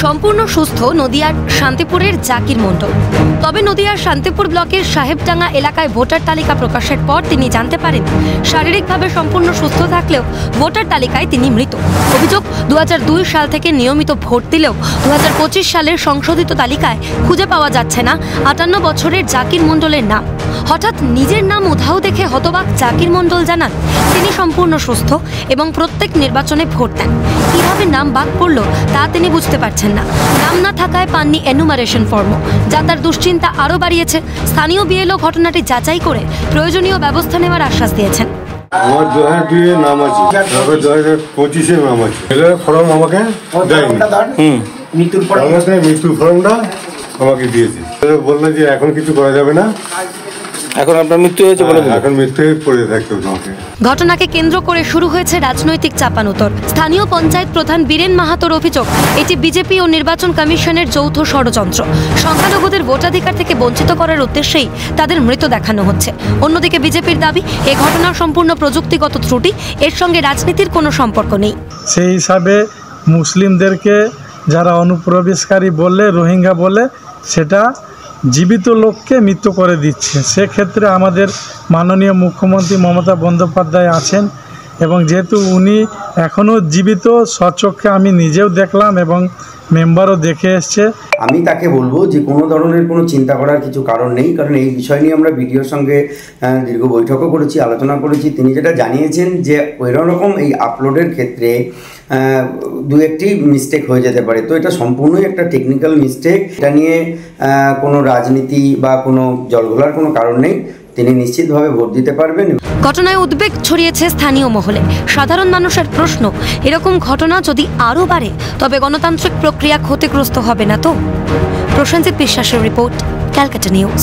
সম্পূর্ণ সুস্থ নদিয়ার শান্তিপুরের জাকির মণ্ডল। তবে নদিয়ার শান্তিপুর ব্লকের সাহেবডাঙ্গা এলাকায় ভোটার তালিকা প্রকাশের পর তিনি জানতে পারেন শারীরিকভাবে সম্পূর্ণ সুস্থ থাকলেও ভোটার তালিকায় তিনি মৃত। অভিযোগ 2002 সাল থেকে নিয়মিত ভোট দিলেও 2025 সালের সংশোধিত তালিকায় খুঁজে পাওয়া যাচ্ছে না 58 বছরের জাকির মণ্ডলের নাম। হঠাৎ নিজের নাম উধাও দেখে হতবাক জাকির মণ্ডল জানান তিনি সম্পূর্ণ সুস্থ এবং প্রত্যেক নির্বাচনে ভোট দেন। কিভাবে নাম বাদ পড়ল তা তিনি বুঝতে পারছেন না। নাম না থাকায় পাননি এনুমারেশন ফর্ম, যা তার দুশ্চিন্তা আরও বাড়িয়েছে। স্থানীয় বিএলও ঘটনাটি যাচাই করে প্রয়োজনীয় ব্যবস্থা নেওয়ার আশ্বাস দিয়েছেন। আমার 2002 নাম আছে, তারপর 2025 নাম আছে। এর ফর্ম আমাকে দেয়নি। মৃত্যুর ফর্মটা আমাকে দিয়েছে। বললো যে এখন কিছু করা যাবে না, এখন আপনার মৃত্যু হয়েছে বলে এখন মৃত্যু পড়ে থাকতে হবে। ঘটনাকে কেন্দ্র করে শুরু হয়েছে রাজনৈতিক চাপানোতর। স্থানীয় পঞ্চায়েত প্রধান বীরেন মাহাতোর অভিযোগ এটি বিজেপি ও নির্বাচন কমিশনের যৌথ ষড়যন্ত্র। সংখ্যালঘুদের ভোটাধিকার থেকে বঞ্চিত করার উদ্দেশ্যেই তাদের মৃত দেখানো হচ্ছে। অন্যদিকে বিজেপির দাবি এ ঘটনা সম্পূর্ণ প্রযুক্তিগত ত্রুটি, এর সঙ্গে রাজনীতির কোনো সম্পর্ক নেই। সেই হিসাবে মুসলিমদেরকে যারা অনুপ্রবেশকারী বললে, রোহিঙ্গা বলে, সেটা জীবিত লোককে মৃত্যু করে দিচ্ছে। সেক্ষেত্রে আমাদের মাননীয় মুখ্যমন্ত্রী মমতা বন্দ্যোপাধ্যায় আছেন এবং যেহেতু উনি এখনও জীবিত, স্বচক্ষে আমি নিজেও দেখলাম এবং মেম্বারও দেখে এসছে। আমি তাকে বলবো যে কোনো ধরনের কোনো চিন্তা করার কিছু কারণ নেই, কারণ এই বিষয় নিয়ে আমরা বিডিওর সঙ্গে দীর্ঘ বৈঠকও করেছি, আলোচনা করেছি। তিনি যেটা জানিয়েছেন যে ওইরকম এই আপলোডের ক্ষেত্রে দু একটি মিস্টেক হয়ে যেতে পারে, তো এটা সম্পূর্ণই একটা টেকনিক্যাল মিস্টেক। এটা নিয়ে কোনো রাজনীতি বা কোনো জলঘোলার কোনো কারণ নেই। তিনি নিশ্চিতভাবে ভোট দিতে পারবেন। ঘটনায় উদ্বেগ ছড়িয়েছে স্থানীয় মহলে। সাধারণ মানুষের প্রশ্ন, এরকম ঘটনা যদি আরও বাড়ে তবে গণতান্ত্রিক প্রক্রিয়া ক্ষতিগ্রস্ত হবে না তো? প্রসেনজিৎ বিশ্বাসের রিপোর্ট, ক্যালকাটা নিউজ।